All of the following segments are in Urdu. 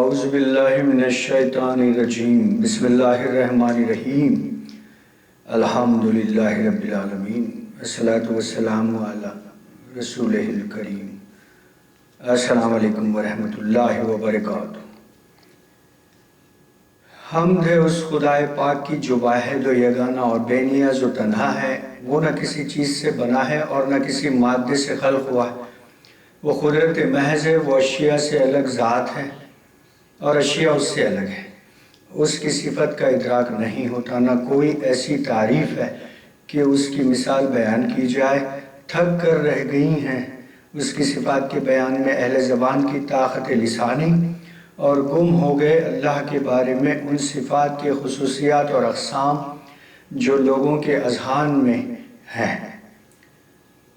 اعوذ باللہ من الشیطان الرجیم بسم اللہ الرحمن الرحیم الحمدللہ رب العالمین والصلاة والسلام علی رسولہ الکریم۔ السلام علیکم ورحمۃ اللہ وبرکاتہ۔ حمد ہے اس خدائے پاک کی جو واحد و یگانہ اور بے نیاز و تنہا ہے۔ وہ نہ کسی چیز سے بنا ہے اور نہ کسی مادے سے خلق ہوا ہے۔ وہ قدرت محض ہے، وہ اشیاء سے الگ ذات ہے اور اشیاء اس سے الگ ہے۔ اس کی صفت کا ادراک نہیں ہوتا، نہ کوئی ایسی تعریف ہے کہ اس کی مثال بیان کی جائے۔ تھک کر رہ گئی ہیں اس کی صفات کے بیان میں اہل زبان کی طاقت لسانی، اور گم ہو گئے اللہ کے بارے میں ان صفات کے خصوصیات اور اقسام جو لوگوں کے اذہان میں ہیں،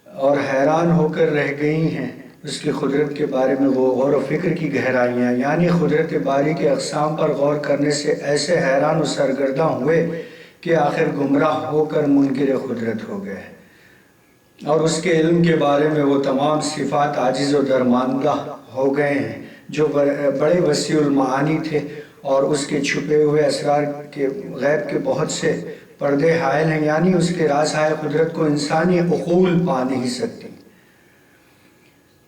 اور حیران ہو کر رہ گئی ہیں اس کی قدرت کے بارے میں وہ غور و فکر کی گہرائیاں، یعنی قدرت باری کے اقسام پر غور کرنے سے ایسے حیران و سرگرداں ہوئے کہ آخر گمراہ ہو کر منکر قدرت ہو گئے، اور اس کے علم کے بارے میں وہ تمام صفات عاجز و درماندہ ہو گئے ہیں جو بڑے وسیع المعانی تھے، اور اس کے چھپے ہوئے اسرار کے غیب کے بہت سے پردے حائل ہیں، یعنی اس کے رازہائے قدرت کو انسانی عقول پا نہیں سکتی،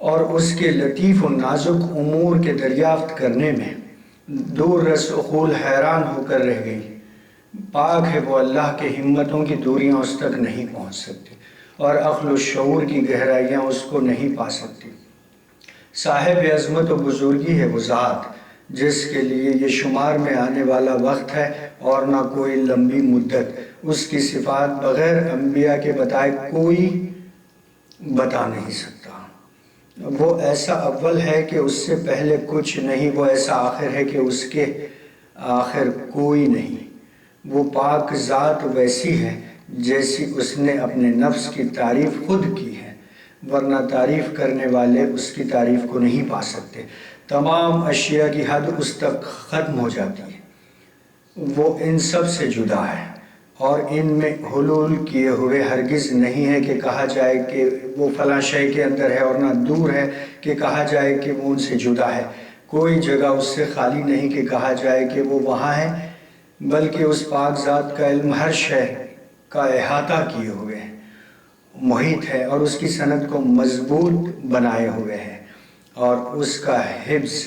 اور اس کے لطیف و نازک امور کے دریافت کرنے میں دور رس عقول حیران ہو کر رہ گئی۔ پاک ہے وہ اللہ کے ہمتوں کی دوریاں اس تک نہیں پہنچ سکتی، اور عقل و شعور کی گہرائیاں اس کو نہیں پا سکتی۔ صاحب عظمت و بزرگی ہے وہ ذات جس کے لیے یہ شمار میں آنے والا وقت ہے اور نہ کوئی لمبی مدت۔ اس کی صفات بغیر انبیاء کے بتائے کوئی بتا نہیں سکتا۔ وہ ایسا اول ہے کہ اس سے پہلے کچھ نہیں، وہ ایسا آخر ہے کہ اس کے آخر کوئی نہیں۔ وہ پاک ذات ویسی ہے جیسی اس نے اپنے نفس کی تعریف خود کی ہے، ورنہ تعریف کرنے والے اس کی تعریف کو نہیں پا سکتے۔ تمام اشیاء کی حد اس تک ختم ہو جاتی ہے، وہ ان سب سے جدا ہے، اور ان میں حلول کیے ہوئے ہرگز نہیں ہے کہ کہا جائے کہ وہ فلاں شے کے اندر ہے، اور نہ دور ہے کہ کہا جائے کہ وہ ان سے جدا ہے۔ کوئی جگہ اس سے خالی نہیں کہ کہا جائے کہ وہ وہاں ہے، بلکہ اس پاک ذات کا علم ہر شے کا احاطہ کیے ہوئے ہے، محیط ہے، اور اس کی سند کو مضبوط بنائے ہوئے ہے، اور اس کا حفظ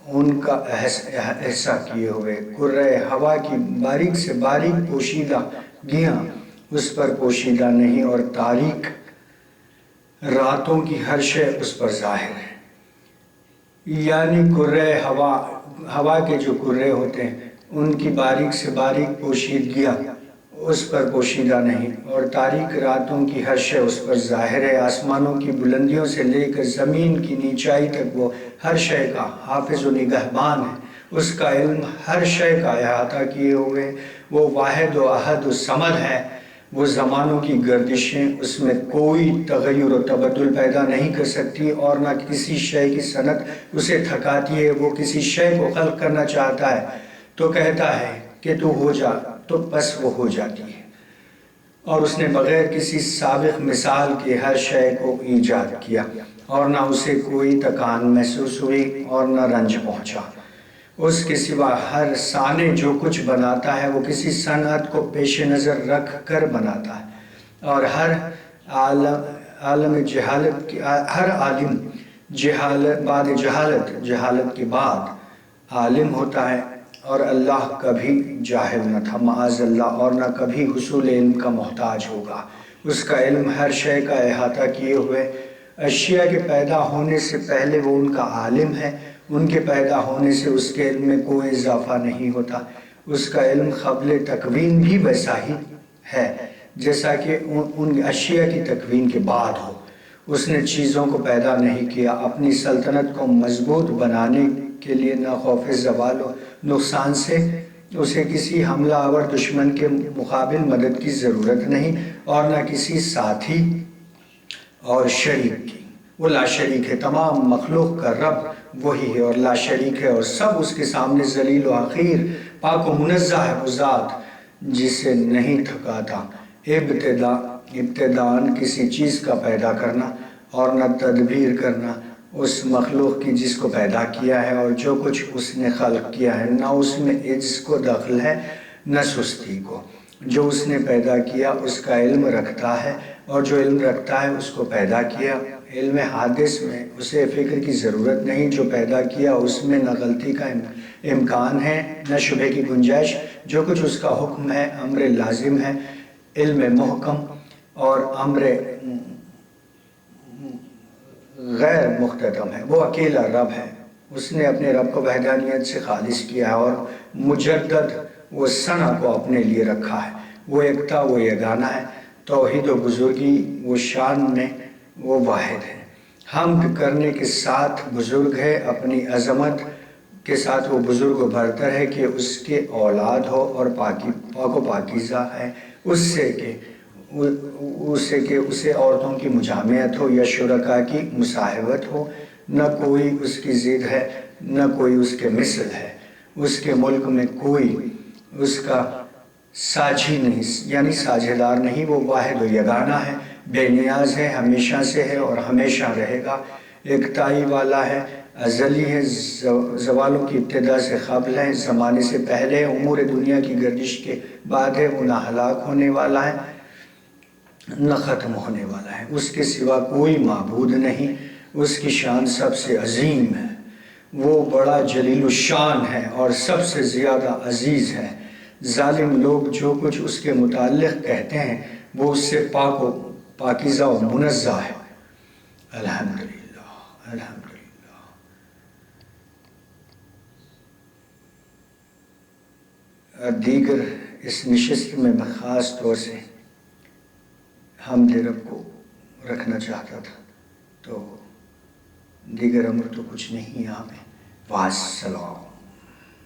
ان کا احسا کیے ہوئے۔ کرۂ ہوا کی باریک سے باریک پوشیدہ گیاں اس پر پوشیدہ نہیں، اور تاریک راتوں کی ہر شے اس پر ظاہر ہے۔ یعنی کرۂ ہوا کے جو کرے ہوتے ہیں ان کی باریک سے باریک پوشیدگیاں اس پر پوشیدہ نہیں، اور تاریک راتوں کی ہر شے اس پر ظاہر ہے۔ آسمانوں کی بلندیوں سے لے کر زمین کی نیچائی تک وہ ہر شے کا حافظ و نگہبان ہے۔ اس کا علم ہر شے کا احاطہ کیے ہوئے، وہ واحد و احد و صمد ہے۔ وہ زمانوں کی گردشیں اس میں کوئی تغیر و تبدل پیدا نہیں کر سکتی، اور نہ کسی شے کی صنعت اسے تھکاتی ہے۔ وہ کسی شے کو خلق کرنا چاہتا ہے تو کہتا ہے کہ تو ہو جا، تو بس وہ ہو جاتی ہے، اور اس نے بغیر کسی سابق مثال کے ہر شے کو ایجاد کیا، اور نہ اسے کوئی تکان محسوس ہوئی اور نہ رنج پہنچا۔ اس کے سوا ہر صانع جو کچھ بناتا ہے وہ کسی صنعت کو پیش نظر رکھ کر بناتا ہے، اور ہر عالم بعد جہالت کے بعد عالم ہوتا ہے، اور اللہ کبھی جاہل نہ تھا معاذ اللہ، اور نہ کبھی حصول علم کا محتاج ہوگا۔ اس کا علم ہر شے کا احاطہ کیے ہوئے، اشیاء کے پیدا ہونے سے پہلے وہ ان کا عالم ہے، ان کے پیدا ہونے سے اس کے علم میں کوئی اضافہ نہیں ہوتا۔ اس کا علم قبل تکوین بھی ویسا ہی ہے جیسا کہ ان اشیاء کی تکوین کے بعد ہو۔ اس نے چیزوں کو پیدا نہیں کیا، اپنی سلطنت کو مضبوط بنانے کے لیے نہ خوف زوال و نقصان سے اسے کسی حملہ آور دشمن کے مقابل مدد کی ضرورت نہیں، اور نہ کسی ساتھی اور شریک کی۔ وہ لا شریک ہے، تمام مخلوق کا رب وہی ہے اور لا شریک ہے، اور سب اس کے سامنے ذلیل و حقیر۔ پاک و منزہ ہے وہ ذات جسے نہیں تھکاتا ابتداءً کسی چیز کا پیدا کرنا اور نہ تدبیر کرنا اس مخلوق کی جس کو پیدا کیا ہے اور جو کچھ اس نے خلق کیا ہے، نہ اس میں عجز کو دخل ہے نہ سستی کو۔ جو اس نے پیدا کیا اس کا علم رکھتا ہے، اور جو علم رکھتا ہے اس کو پیدا کیا۔ علم حادث میں اسے فکر کی ضرورت نہیں، جو پیدا کیا اس میں نہ غلطی کا امکان ہے نہ شبہ کی گنجائش۔ جو کچھ اس کا حکم ہے امر لازم ہے، علم محکم، اور امر غیر مختتم ہے۔ وہ اکیلا رب ہے، اس نے اپنے رب کو وحدانیت سے خالص کیا ہے اور مجدد وہ ثنا کو اپنے لیے رکھا ہے۔ وہ یکتا، وہ یگانہ ہے، توحید و بزرگی وہ شان میں وہ واحد ہے۔ حمد کرنے کے ساتھ بزرگ ہے، اپنی عظمت کے ساتھ وہ بزرگ و برتر ہے کہ اس کے اولاد ہو اور پاک و پاکیزہ ہے اس سے کہ اسے عورتوں کی مجامعت ہو یا شرکاء کی مصاحبت ہو۔ نہ کوئی اس کی ضد ہے نہ کوئی اس کے مثل ہے، اس کے ملک میں کوئی اس کا ساجھی نہیں یعنی ساجھیدار نہیں۔ وہ واحد و یگانہ ہے، بے نیاز ہے، ہمیشہ سے ہے اور ہمیشہ رہے گا، یکتائی والا ہے، ازلی ہے، زوالوں کی ابتدا سے قبل ہے، زمانے سے پہلے ہے، امور دنیا کی گردش کے بعد ہے۔ وہ نہ ہلاک ہونے والا ہے نہ ختم ہونے والا ہے، اس کے سوا کوئی معبود نہیں، اس کی شان سب سے عظیم ہے۔ وہ بڑا جلیل الشان ہے اور سب سے زیادہ عزیز ہے۔ ظالم لوگ جو کچھ اس کے متعلق کہتے ہیں وہ اس سے پاک و پاکیزہ و منزہ ہے۔ الحمدللہ، الحمدللہ۔ دیگر اس نشست میں میں خاص طور سے حمد رب کو رکھنا چاہتا تھا، تو دیگر امر تو کچھ نہیں یہاں پہ۔ والسلام۔